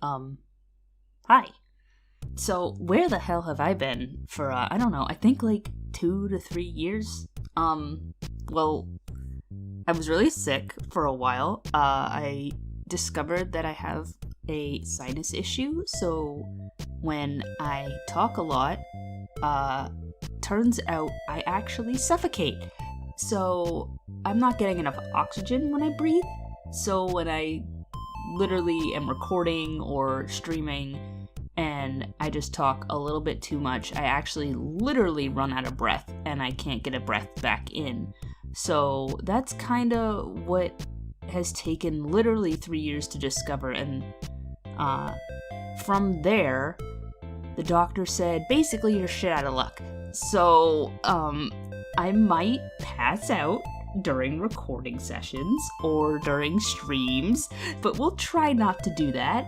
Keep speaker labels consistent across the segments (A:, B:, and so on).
A: Hi. So, where the hell have I been for, I don't know, I think like 2 to 3 years? Well, I was really sick for a while. I discovered that I have a sinus issue, so when I talk a lot, turns out I actually suffocate. So, I'm not getting enough oxygen when I breathe, so when I literally am recording or streaming and I just talk a little bit too much, I actually literally run out of breath and I can't get a breath back in. So that's kind of what has taken literally 3 years to discover, and from there, the doctor said, basically you're shit out of luck. So, I might pass out during recording sessions or during streams, but we'll try not to do that.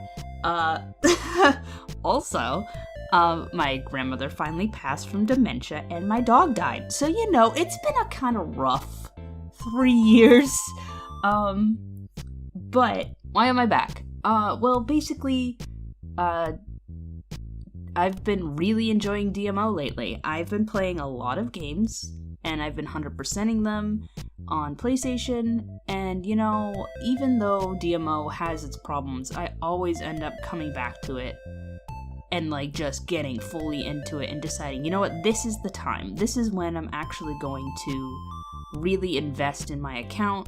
A: Also, my grandmother finally passed from dementia and my dog died. So, it's been a kind of rough 3 years. But why am I back? Well, basically, I've been really enjoying DMO lately. I've been playing a lot of games, and I've been 100%ing them on PlayStation, and even though DMO has its problems, I always end up coming back to it and just getting fully into it and deciding, you know what, this is the time. This is when I'm actually going to really invest in my account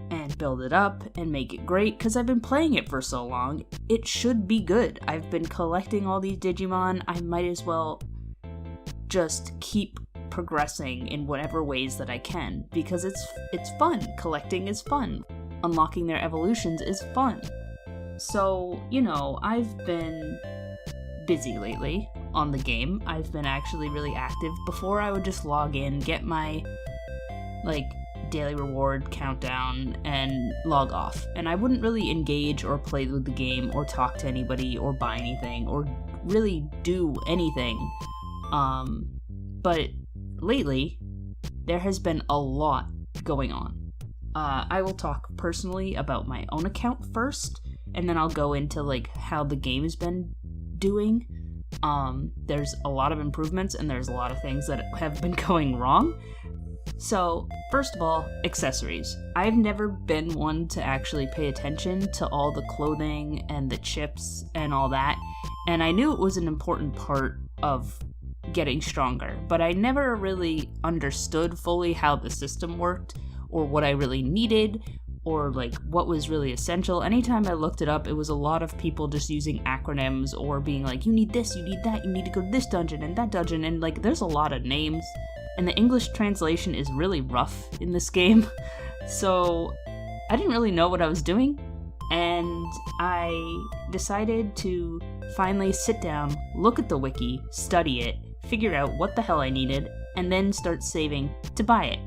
A: and build it up and make it great, because I've been playing it for so long. It should be good. I've been collecting all these Digimon. I might as well just keep progressing in whatever ways that I can, because it's fun. Collecting is fun. Unlocking their evolutions is fun. So, I've been busy lately on the game. I've been actually really active. Before, I would just log in, get my daily reward countdown, and log off. And I wouldn't really engage or play with the game or talk to anybody or buy anything or really do anything. But lately, there has been a lot going on. I will talk personally about my own account first, and then I'll go into how the game has been doing. There's a lot of improvements, and there's a lot of things that have been going wrong. So, first of all, accessories. I've never been one to actually pay attention to all the clothing and the chips and all that, and I knew it was an important part of getting stronger, but I never really understood fully how the system worked, or what I really needed, or what was really essential. Anytime I looked it up, it was a lot of people just using acronyms or being like, you need this, you need that, you need to go to this dungeon and that dungeon, and there's a lot of names. And the English translation is really rough in this game, so I didn't really know what I was doing, and I decided to finally sit down, look at the wiki, study it, figure out what the hell I needed, and then start saving to buy it.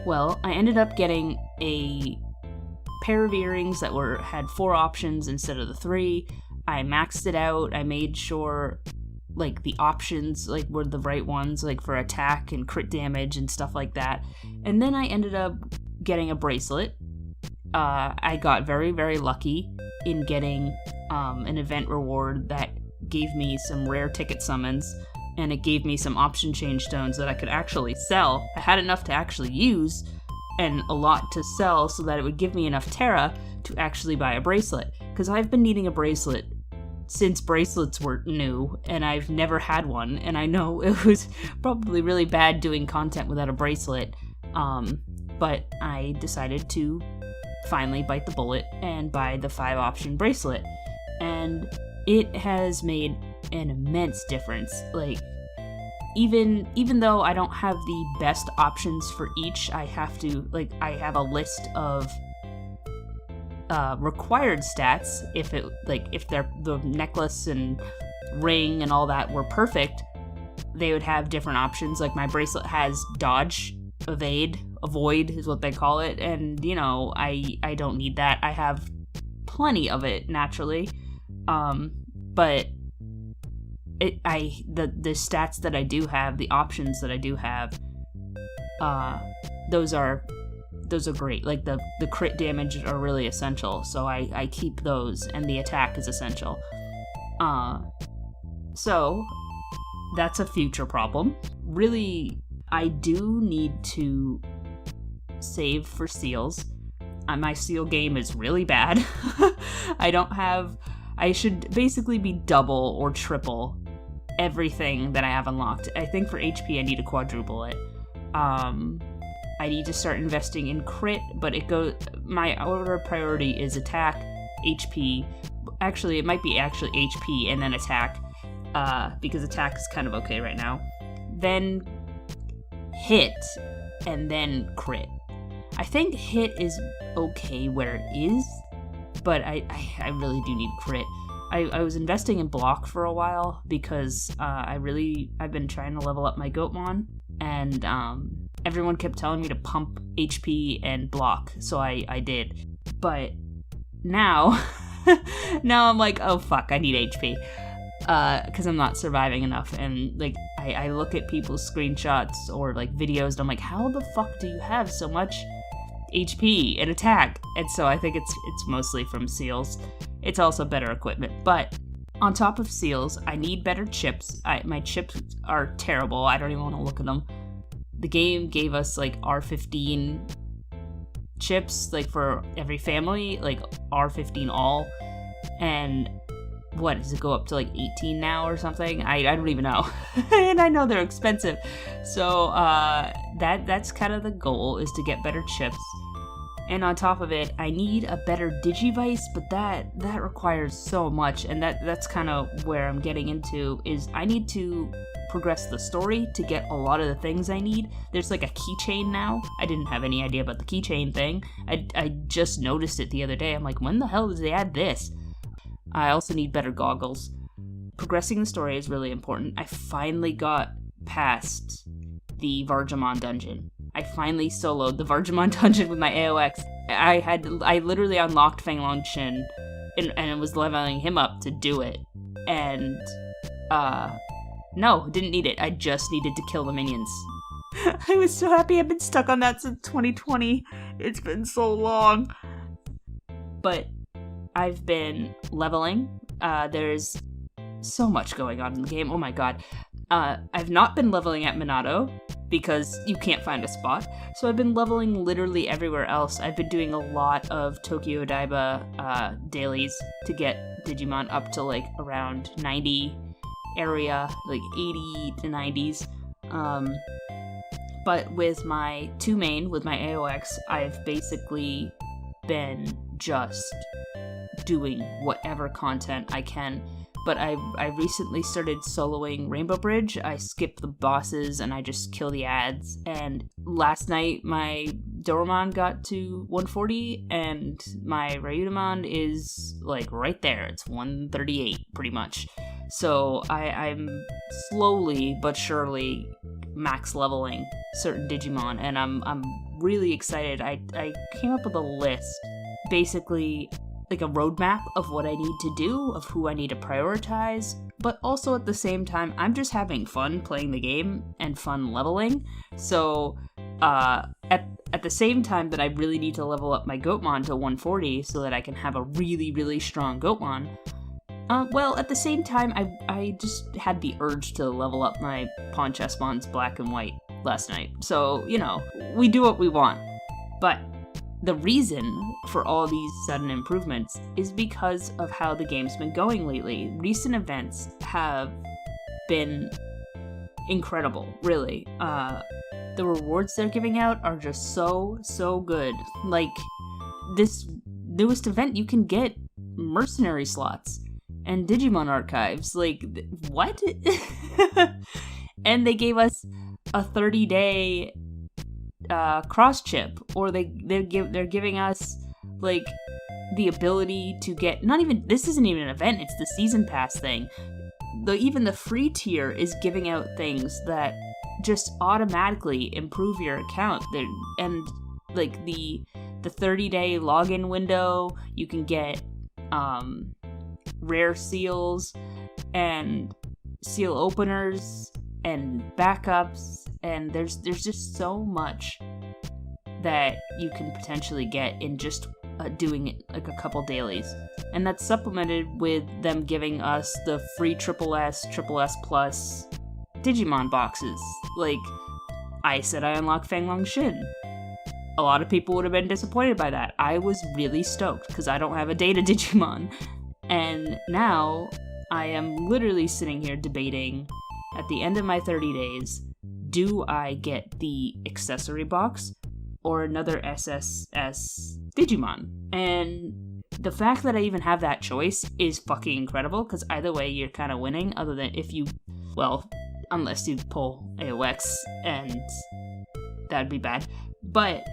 A: Well, I ended up getting a pair of earrings that had 4 options instead of the 3. I maxed it out, I made sure the options were the right ones, for attack and crit damage and stuff like that. And then I ended up getting a bracelet. I got very, very lucky in getting an event reward that gave me some rare ticket summons, and it gave me some option change stones that I could actually sell. I had enough to actually use and a lot to sell so that it would give me enough Terra to actually buy a bracelet, because I've been needing a bracelet since bracelets were new, and I've never had one, and I know it was probably really bad doing content without a bracelet, but I decided to finally bite the bullet and buy the 5-option bracelet, and it has made an immense difference. Even though I don't have the best options for each, I have a list of required stats. If the necklace and ring and all that were perfect, they would have different options. My bracelet has dodge, evade, avoid is what they call it, and I don't need that. I have plenty of it naturally, but the stats that I do have, the options that I do have, those are those are great. Like the crit damage are really essential, so I keep those, and the attack is essential. So that's a future problem. Really, I do need to save for seals. My seal game is really bad. I should basically be double or triple everything that I have unlocked. I think for HP I need to quadruple it. I need to start investing in crit, but my order of priority is attack, HP. Actually, it might be HP and then attack, because attack is kind of okay right now. Then hit, and then crit. I think hit is okay where it is, but I really do need crit. I was investing in block for a while because I've been trying to level up my Goatmon, and everyone kept telling me to pump HP and block, so I did. But now, now I'm like, oh fuck, I need HP. Because I'm not surviving enough, and like I look at people's screenshots or like videos, and I'm like, how the fuck do you have so much HP and attack? And so I think it's mostly from seals. It's also better equipment, but on top of seals, I need better chips. My chips are terrible. I don't even want to look at them. The game gave us like R15 chips, like for every family, like R15 all, and what does it go up to, like 18 now or something? I don't even know. And I know they're expensive, so that's kind of the goal, is to get better chips. And on top of it, I need a better Digivice, but that requires so much, and that's kind of where I'm getting into, is I need to progress the story to get a lot of the things I need. There's like a keychain now. I didn't have any idea about the keychain thing. I just noticed it the other day. I'm like, when the hell did they add this? I also need better goggles. Progressing the story is really important. I finally got past the Vargamon dungeon. I finally soloed the Vargamon dungeon with my AOX. I literally unlocked Feng Long Chin and was leveling him up to do it. And, no, didn't need it. I just needed to kill the minions. I was so happy. I've been stuck on that since 2020. It's been so long. But I've been leveling. There's so much going on in the game. Oh my god. I've not been leveling at Minato because you can't find a spot. So I've been leveling literally everywhere else. I've been doing a lot of Tokyo Odaiba dailies to get Digimon up to like around 90 area, like 80 to 90s. But with my two main, with my AOX, I've basically been just doing whatever content I can. But I recently started soloing Rainbow Bridge. I skip the bosses and I just kill the ads. And last night my Doromon got to 140 and my Ryudomon is like right there. It's 138 pretty much. So I'm slowly but surely max leveling certain Digimon, and I'm really excited. I came up with a list, basically like a roadmap of what I need to do, of who I need to prioritize, but also at the same time, I'm just having fun playing the game and fun leveling. So at the same time that I really need to level up my Goatmon to 140 so that I can have a really, really strong Goatmon, well, at the same time, I just had the urge to level up my Pawn Chessmons black and white last night. So, you know, we do what we want. But the reason for all these sudden improvements is because of how the game's been going lately. Recent events have been incredible, really. The rewards they're giving out are just so good. Like, this newest event, you can get mercenary slots and Digimon archives. Like, what? And they gave us a 30-day cross chip, or they're giving us like the ability to get, not even, this isn't even an event, it's the season pass thing. Even the free tier is giving out things that just automatically improve your account. And like the 30-day login window, you can get rare seals and seal openers and backups, and there's just so much that you can potentially get in just doing it like a couple dailies. And that's supplemented with them giving us the free SSS Plus Digimon boxes. Like, I said I unlocked Fanglong Shin. A lot of people would have been disappointed by that. I was really stoked because I don't have a Data Digimon. And now I am literally sitting here debating at the end of my 30 days, do I get the accessory box or another SSS Digimon? And the fact that I even have that choice is fucking incredible, because either way you're kind of winning, other than if you, well, unless you pull AOX, and that'd be bad. But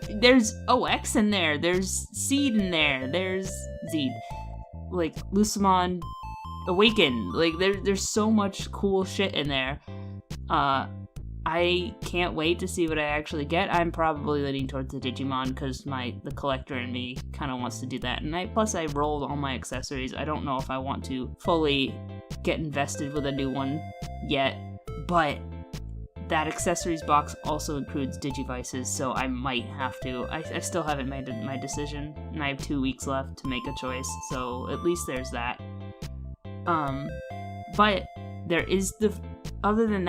A: there's OX in there, there's Seed in there, there's Zed, like Lucimon Awaken, like there's so much cool shit in there. I can't wait to see what I actually get. I'm probably leaning towards the Digimon because the collector in me kind of wants to do that. And plus I rolled all my accessories. I don't know if I want to fully get invested with a new one yet, but that accessories box also includes Digivices, so I might have to. I still haven't made my decision, and I have 2 weeks left to make a choice, so at least there's that. But there is other than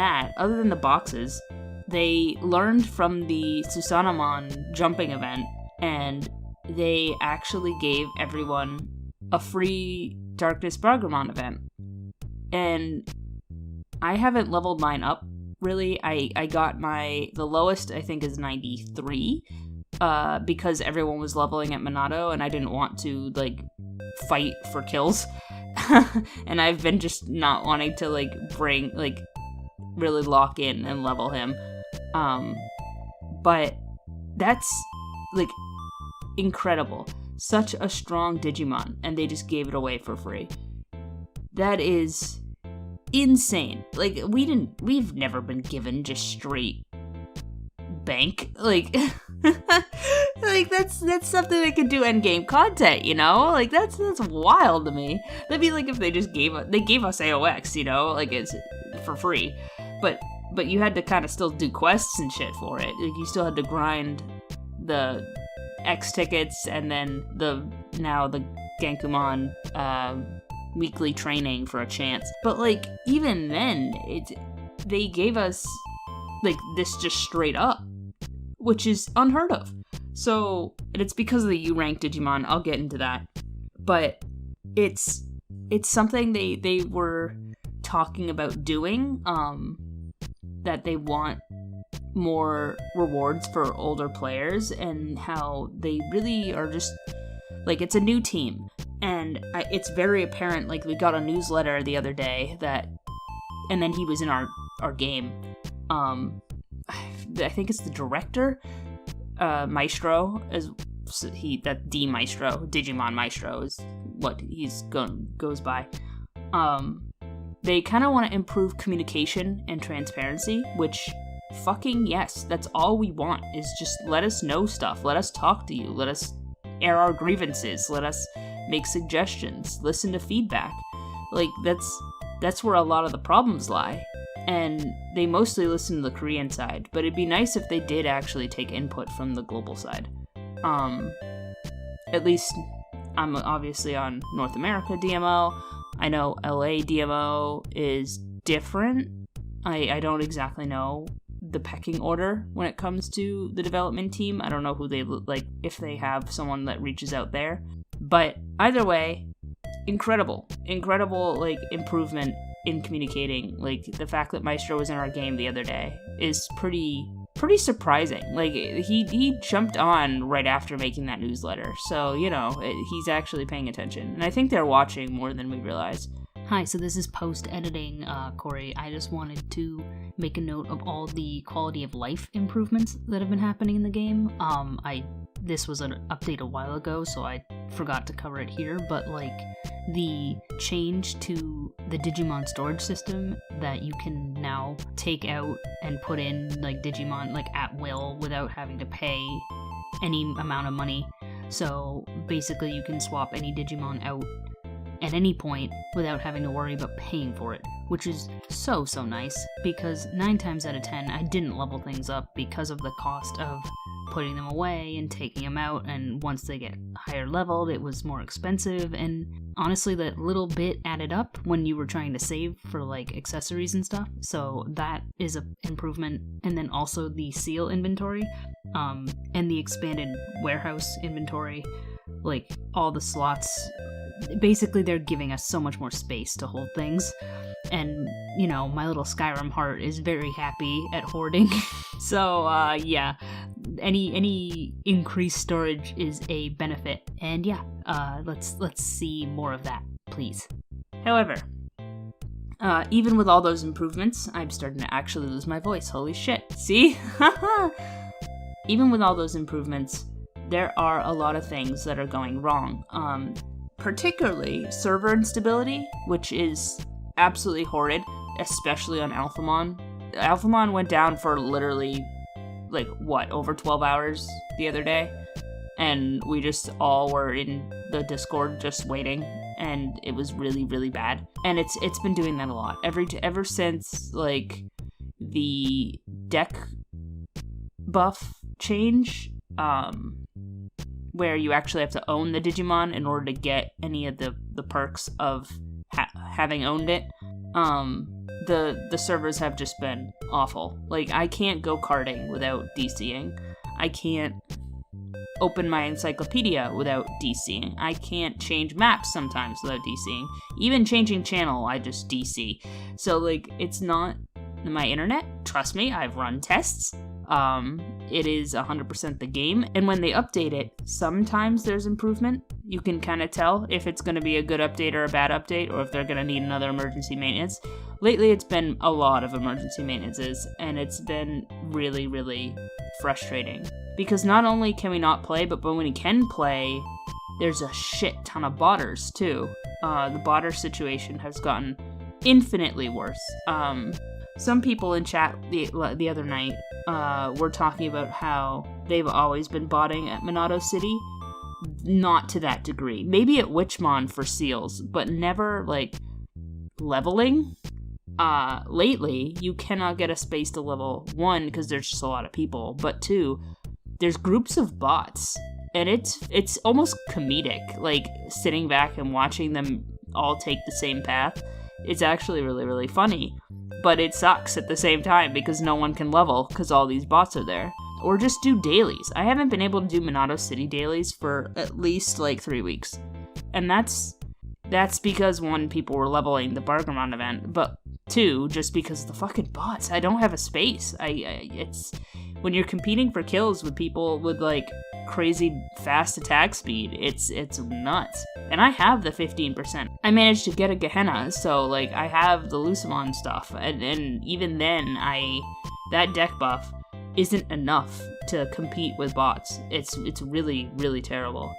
A: the boxes, they learned from the Susanamon jumping event, and they actually gave everyone a free Darkness Bargramon event. And I haven't leveled mine up, really. I got the lowest, I think, is 93, because everyone was leveling at Monado, and I didn't want to, like, fight for kills. And I've been just not wanting to, like, really lock in and level him. But that's, like, incredible. Such a strong Digimon, and they just gave it away for free. That is insane. Like, we've never been given just straight bank. Like, like that's something that could do endgame content, you know? Like, that's wild to me. That'd be like if they just gave us AOX, you know? Like, it's for free. But you had to kind of still do quests and shit for it. Like, you still had to grind the X tickets and then the Gankumon weekly training for a chance. But, like, even then, they gave us, like, this just straight up, which is unheard of. So, and it's because of the U-rank Digimon. I'll get into that. But it's something they were talking about doing, that they want more rewards for older players, and how they really are just, like, it's a new team. And it's very apparent, like, we got a newsletter the other day and then he was in our game. I think it's the director, Maestro, D Maestro, Digimon Maestro is what he's goes by. They kind of want to improve communication and transparency, which, fucking yes, that's all we want, is just let us know stuff, let us talk to you, let us air our grievances, let us make suggestions, listen to feedback. Like, that's where a lot of the problems lie. And they mostly listen to the Korean side, but it'd be nice if they did actually take input from the global side. At least I'm obviously on North America DMO. I know LA DMO is different. I don't exactly know the pecking order when it comes to the development team. I don't know who they like, if they have someone that reaches out there. But either way, incredible, like, improvement in communicating. Like, the fact that Maestro was in our game the other day is pretty surprising. Like, he jumped on right after making that newsletter, so, you know, he's actually paying attention, and I think they're watching more than we realize. Hi, so this is post-editing, Corey. I just wanted to make a note of all the quality of life improvements that have been happening in the game. This was an update a while ago, so I forgot to cover it here, but, like, the change to the Digimon storage system, that you can now take out and put in, like, Digimon, like, at will without having to pay any amount of money. So basically you can swap any Digimon out at any point without having to worry about paying for it, which is so nice, because 9 times out of 10 I didn't level things up because of the cost of putting them away and taking them out, and once they get higher leveled, it was more expensive, and honestly, that little bit added up when you were trying to save for, like, accessories and stuff, so that is an improvement. And then also the seal inventory, and the expanded warehouse inventory, like, all the slots, basically they're giving us so much more space to hold things, and, you know, my little Skyrim heart is very happy at hoarding. So, yeah, any increased storage is a benefit, and yeah, let's see more of that, please. However, even with all those improvements, I'm starting to actually lose my voice, holy shit, see? Even with all those improvements, there are a lot of things that are going wrong, particularly server instability, which is absolutely horrid, especially on Alphamon. Alphamon went down for literally, like, over 12 hours the other day, and we just all were in the Discord just waiting, and it was really, really bad. And it's been doing that a lot ever since, like, the deck buff change, where you actually have to own the Digimon in order to get any of the perks of having owned it. The servers have just been awful. Like, I can't go karting without DCing. I can't open my encyclopedia without DCing. I can't change maps sometimes without DCing. Even changing channel, I just DC. So, like, it's not my internet. Trust me, I've run tests. It is 100% the game, and when they update it, sometimes there's improvement. You can kind of tell if it's going to be a good update or a bad update, or if they're going to need another emergency maintenance. Lately, it's been a lot of emergency maintenances, and it's been really, really frustrating. Because not only can we not play, but when we can play, there's a shit ton of botters, too. The botter situation has gotten infinitely worse. Some people in chat the other night were talking about how they've always been botting at Monado City. Not to that degree. Maybe at Witchmon for seals, but never, like, leveling. Lately, you cannot get a space to level 1 because there's just a lot of people, but 2, there's groups of bots, and it's almost comedic, like, sitting back and watching them all take the same path. It's actually really, really funny. But it sucks at the same time because no one can level because all these bots are there. Or just do dailies. I haven't been able to do Monado City dailies for at least, like, 3 weeks. And that's because, 1, people were leveling the Bargamon event, but 2, just because of the fucking bots. I don't have a space. It's when you're competing for kills with people with, like, crazy fast attack speed, it's nuts. And I have the 15%. I managed to get a Gehenna, so, like, I have the Lucimon stuff, and even then, that deck buff isn't enough to compete with bots. It's really, really terrible.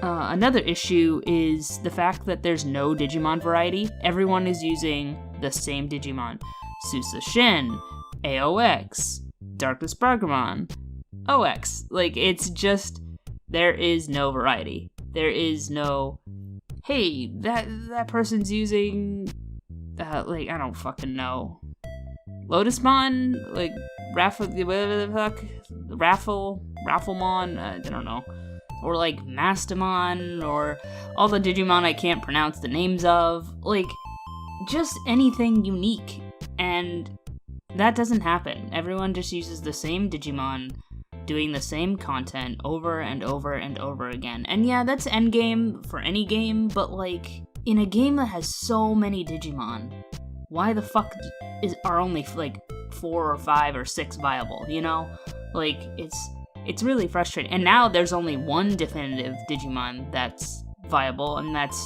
A: Another issue is the fact that there's no Digimon variety. Everyone is using the same Digimon. Susa Shin, AOX, Darkness Bargamon, OX. Like, it's just, there is no variety. There is no, hey, that person's using, like, I don't fucking know. Lotusmon? Like, whatever the fuck? Rafflemon? I don't know. Or, like, Mastamon, or all the Digimon I can't pronounce the names of. Like, just anything unique. And that doesn't happen. Everyone just uses the same Digimon, doing the same content over and over and over again. And yeah, that's endgame for any game, but, like, in a game that has so many Digimon, why the fuck are only, like, 4 or 5 or 6 viable, you know? Like, it's really frustrating. And now there's only one definitive Digimon that's viable, and that's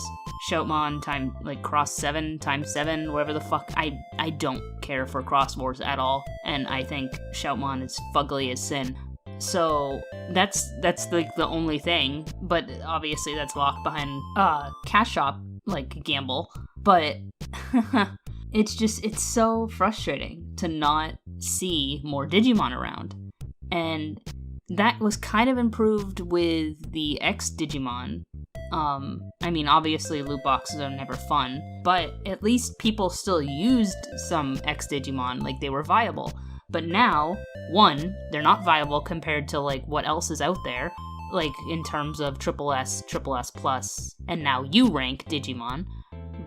A: Shoutmon cross 7 times 7, whatever the fuck. I don't care for cross wars at all, and I think Shoutmon is fugly as sin. So that's like the only thing, but obviously that's locked behind cash shop, like, gamble. But it's so frustrating to not see more Digimon around. And that was kind of improved with the X Digimon. I mean, obviously loot boxes are never fun, but at least people still used some X Digimon, like, they were viable. But now, one, they're not viable compared to like what else is out there, like in terms of Triple S Plus, and now U rank Digimon.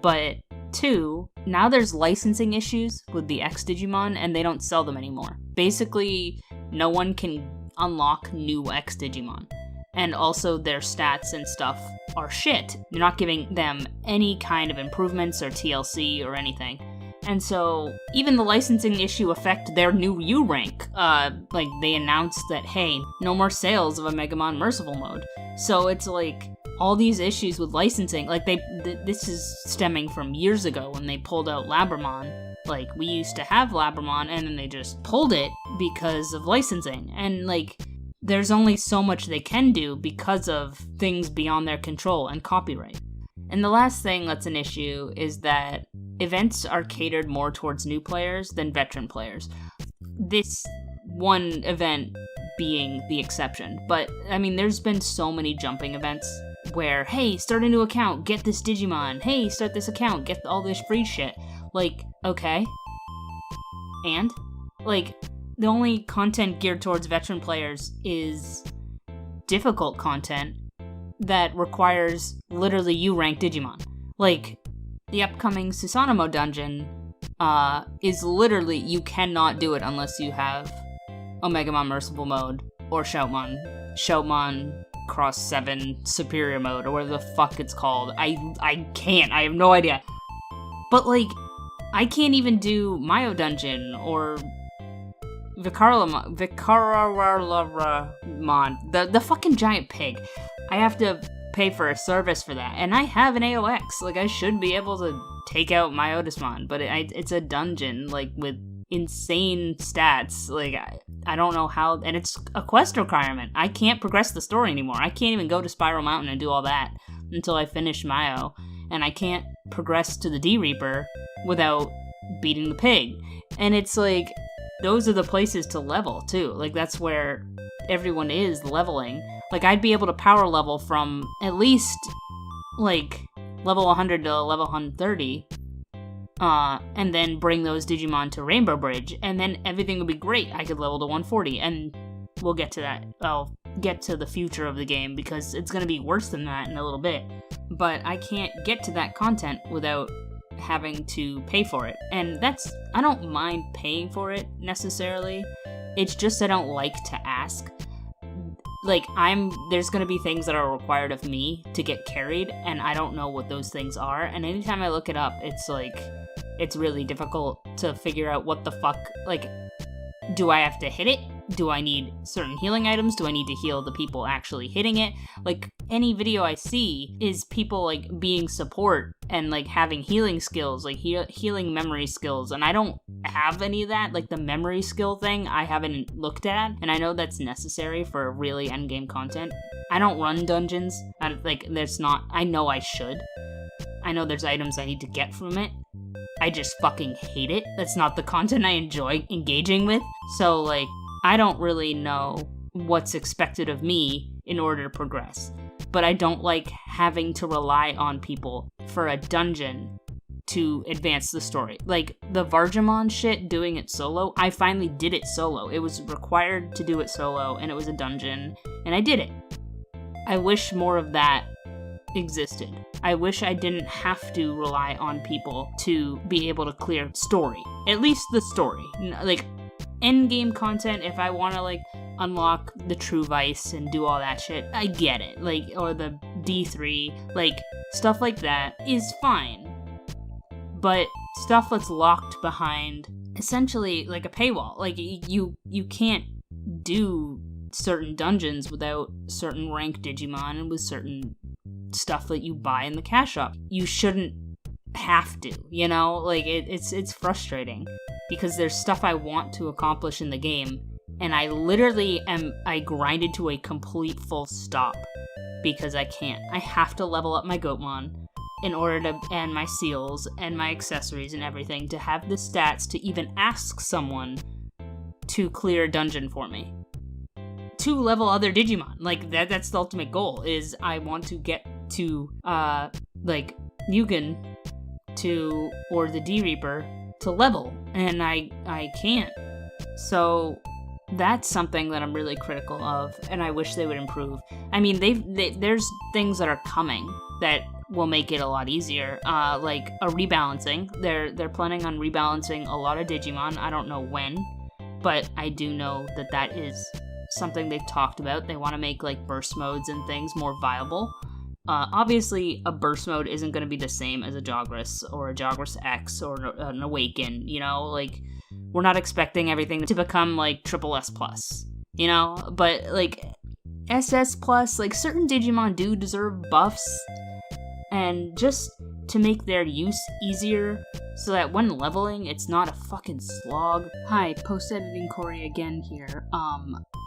A: But two, now there's licensing issues with the X Digimon, and they don't sell them anymore. Basically, no one can unlock new X Digimon. And also their stats and stuff are shit. You're not giving them any kind of improvements or TLC or anything. And so even the licensing issue affect their new U rank. Like they announced that, hey, no more sales of Omegamon Merciful Mode. So it's like all these issues with licensing, like this is stemming from years ago when they pulled out Labramon. Like we used to have Labramon and then they just pulled it because of licensing. And like there's only so much they can do because of things beyond their control and copyright. And the last thing that's an issue is that events are catered more towards new players than veteran players. This one event being the exception. But, I mean, there's been so many jumping events where, hey, start a new account, get this Digimon. Hey, start this account, get all this free shit. Like, okay. And? Like, the only content geared towards veteran players is difficult content that requires literally U-rank Digimon. Like, the upcoming Susanamo dungeon is literally, you cannot do it unless you have Omegamon Merciful Mode or Shoutmon Cross 7 Superior Mode, or whatever the fuck it's called. I can't, I have no idea. But, like, I can't even do Mayo Dungeon or Vicaralamon, the fucking giant pig. I have to pay for a service for that, and I have an AOX. Like, I should be able to take out my Otismon, but it's a dungeon, like, with insane stats. Like, I don't know how, and it's a quest requirement. I can't progress the story anymore. I can't even go to Spiral Mountain and do all that until I finish Mayo, and I can't progress to the D-Reaper without beating the pig. And it's like, those are the places to level, too. Like, that's where everyone is leveling. Like, I'd be able to power level from at least, like, level 100 to level 130, and then bring those Digimon to Rainbow Bridge, and then everything would be great. I could level to 140, and we'll get to that. I'll get to the future of the game, because it's going to be worse than that in a little bit. But I can't get to that content without having to pay for it. And that's, I don't mind paying for it necessarily. It's just I don't like to ask. Like, there's gonna be things that are required of me to get carried, and I don't know what those things are. And anytime I look it up, it's like, it's really difficult to figure out what the fuck, like, do I have to hit it? Do I need certain healing items? Do I need to heal the people actually hitting it? Like, any video I see is people, like, being support and, like, having healing skills, like, healing memory skills, and I don't have any of that. Like, the memory skill thing, I haven't looked at, and I know that's necessary for really endgame content. I don't run dungeons. I know I should. I know there's items I need to get from it. I just fucking hate it. That's not the content I enjoy engaging with. So, like, I don't really know what's expected of me in order to progress. But I don't like having to rely on people for a dungeon to advance the story. Like, the Vargamon shit, doing it solo, I finally did it solo. It was required to do it solo, and it was a dungeon, and I did it. I wish more of that existed. I wish I didn't have to rely on people to be able to clear story. At least the story. Like, endgame content, if I want to, like, unlock the True Vice and do all that shit, I get it. Like, or the D3, like, stuff like that is fine. But stuff that's locked behind, essentially, like, a paywall. Like, you can't do certain dungeons without certain rank Digimon and with certain stuff that you buy in the cash shop. You shouldn't have to, you know? Like, it's frustrating, because there's stuff I want to accomplish in the game, and I literally I grinded to a complete full stop, because I can't. I have to level up my Goatmon in order to, and my seals, and my accessories and everything, to have the stats to even ask someone to clear a dungeon for me. To level other Digimon. Like, that's the ultimate goal, is I want to get to, like, Mugen or the D-Reaper to level, and I can't. So that's something that I'm really critical of, and I wish they would improve. I mean, there's things that are coming that will make it a lot easier, like a rebalancing. They're planning on rebalancing a lot of Digimon. I don't know when, but I do know that is something they've talked about. They want to make like burst modes and things more viable. Obviously, a burst mode isn't going to be the same as a Jogras or a Jogras X or an Awaken, you know? Like, we're not expecting everything to become, like, Triple S+, you know? But, like, SS+, like, certain Digimon do deserve buffs, and just to make their use easier so that when leveling, it's not a fucking slog.
B: Hi, post-editing Corey again here.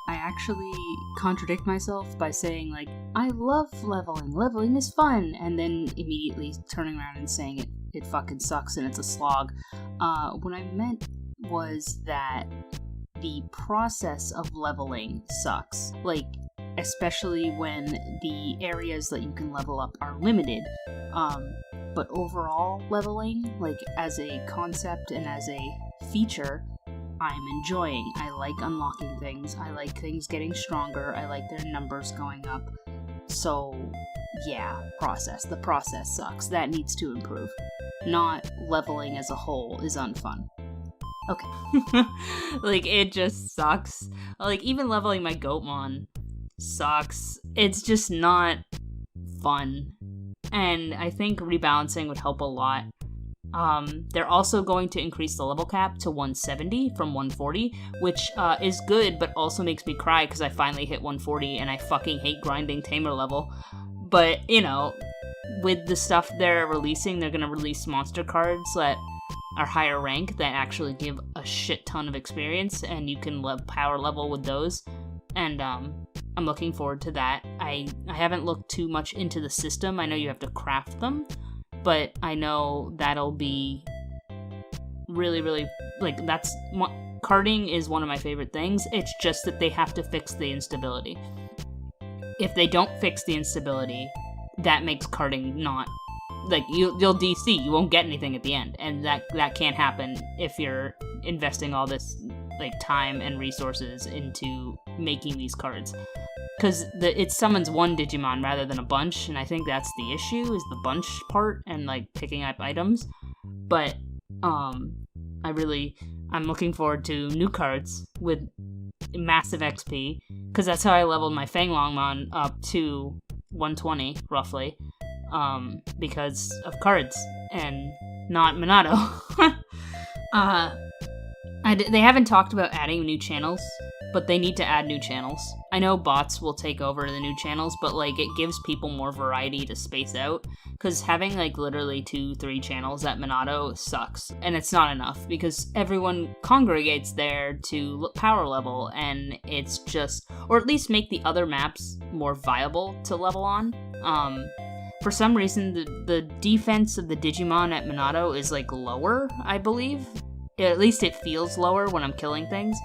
B: I actually contradict myself by saying, like, I love leveling. Leveling is fun. And then immediately turning around and saying it fucking sucks and it's a slog. What I meant was that the process of leveling sucks. Like, especially when the areas that you can level up are limited. But overall leveling, like, as a concept and as a feature, I'm enjoying. I like unlocking things. I like things getting stronger. I like their numbers going up. So, yeah, the process sucks. That needs to improve. Not leveling as a whole is unfun. Okay.
A: Like, it just sucks. Like, even leveling my Goatmon sucks. It's just not fun. And I think rebalancing would help a lot. They're also going to increase the level cap to 170 from 140, which is good, but also makes me cry because I finally hit 140 and I fucking hate grinding Tamer level. But, you know, with the stuff they're releasing, they're going to release monster cards that are higher rank that actually give a shit ton of experience, and you can power level with those. And I'm looking forward to that. I haven't looked too much into the system. I know you have to craft them, but I know that'll be really, really, like, karting is one of my favorite things. It's just that they have to fix the instability. If they don't fix the instability, that makes karting not, like, you'll DC, you won't get anything at the end, and that can't happen if you're investing all this, like, time and resources into making these cards. Because it summons one Digimon rather than a bunch, and I think that's the issue, is the bunch part and, like, picking up items. But, I'm looking forward to new cards with massive XP, because that's how I leveled my Fanglongmon up to 120, roughly, because of cards, and not Minato. They haven't talked about adding new channels, but they need to add new channels. I know bots will take over the new channels, but, like, it gives people more variety to space out, because having, like, literally 2-3 channels at Minato sucks, and it's not enough, because everyone congregates there to power level, and it's just, or at least make the other maps more viable to level on. For some reason, the defense of the Digimon at Minato is, like, lower, I believe. At least it feels lower when I'm killing things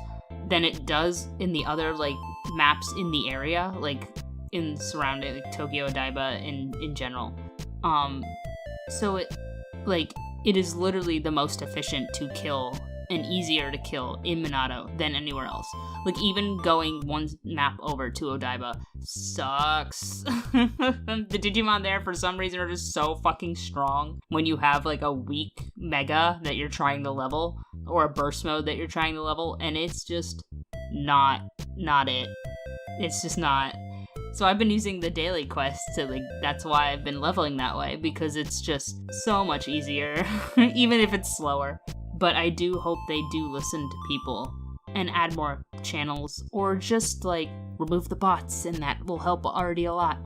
A: than it does in the other, like, maps in the area, like, in surrounding, like, Tokyo Odaiba in general. So it is literally the most efficient to kill and easier to kill in Minato than anywhere else. Like, even going one map over to Odaiba sucks. The Digimon there, for some reason, are just so fucking strong when you have, like, a weak Mega that you're trying to level, or a Burst Mode that you're trying to level, and it's just not it. It's just not. So I've been using the daily quest to, like, that's why I've been leveling that way, because it's just so much easier, even if it's slower. But I do hope they do listen to people and add more channels, or just, like, remove the bots, and that will help already a lot.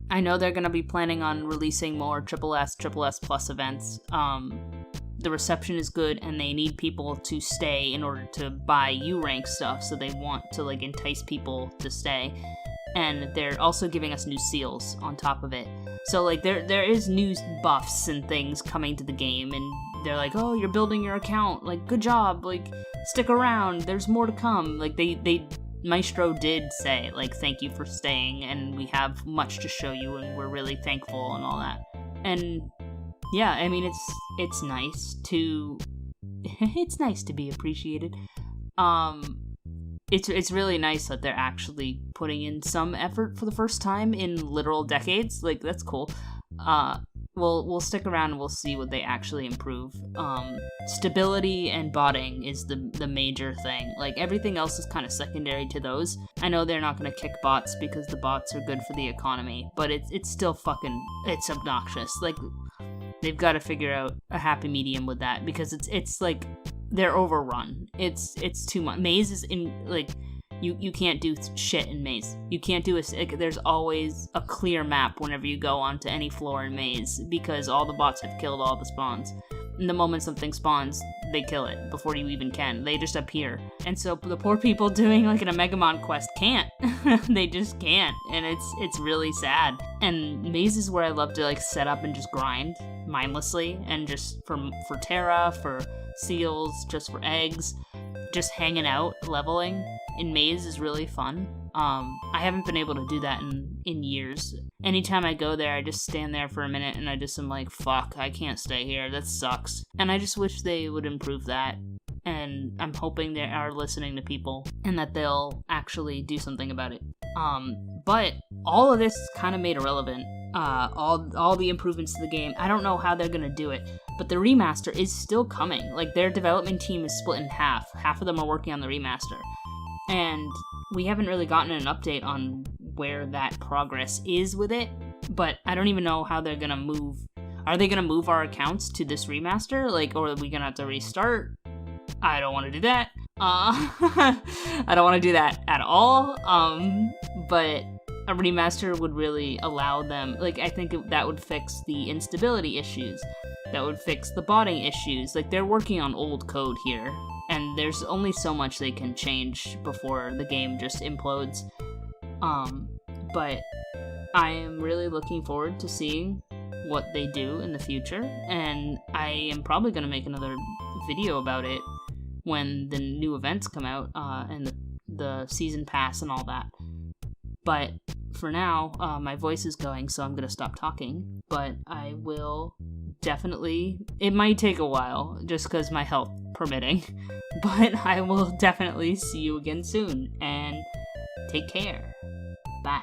A: I know they're going to be planning on releasing more Triple S Plus events. The reception is good, and they need people to stay in order to buy U-rank stuff, so they want to, like, entice people to stay. And they're also giving us new seals on top of it. So, like, there is new buffs and things coming to the game, and they're like, oh, you're building your account, like, good job, like, stick around, there's more to come. Like, Maestro did say, like, thank you for staying, and we have much to show you, and we're really thankful and all that. And yeah, I mean, it's nice to it's nice to be appreciated. It's really nice that they're actually putting in some effort for the first time in literal decades. Like, that's cool. We'll stick around and we'll see what they actually improve. Stability and botting is the major thing. Like, everything else is kind of secondary to those. I know they're not going to kick bots because the bots are good for the economy, but it's still it's obnoxious. Like, they've got to figure out a happy medium with that, because it's like they're overrun. It's too much. Maze is in, like, you can't do shit in Maze. You can't do there's always a clear map whenever you go onto any floor in Maze, because all the bots have killed all the spawns. And the moment something spawns, they kill it before you even can. They just appear. And so the poor people doing like an Omegamon quest can't. They just can't. And it's really sad. And Maze is where I love to like set up and just grind mindlessly, and just for Terra, for seals, just for eggs, just hanging out, leveling in Maze is really fun. I haven't been able to do that in years. Anytime I go there, I just stand there for a minute and I just am like, fuck, I can't stay here. That sucks. And I just wish they would improve that. And I'm hoping they are listening to people and that they'll actually do something about it. But all of this is kind of made irrelevant. All the improvements to the game, I don't know how they're gonna do it, but the remaster is still coming. Like, their development team is split in half. Half of them are working on the remaster. And we haven't really gotten an update on where that progress is with it, but I don't even know how they're gonna move. Are they gonna move our accounts to this remaster? Like, or are we gonna have to restart? I don't want to do that. I don't want to do that at all. But a remaster would really allow them, like, I think that would fix the instability issues. That would fix the botting issues. Like, they're working on old code here, and there's only so much they can change before the game just implodes. But I am really looking forward to seeing what they do in the future, and I am probably going to make another video about it when the new events come out, and the season pass and all that. But for now, my voice is going, so I'm going to stop talking. But I will definitely... It might take a while, just because my health permitting. But I will definitely see you again soon. And take care. Bye.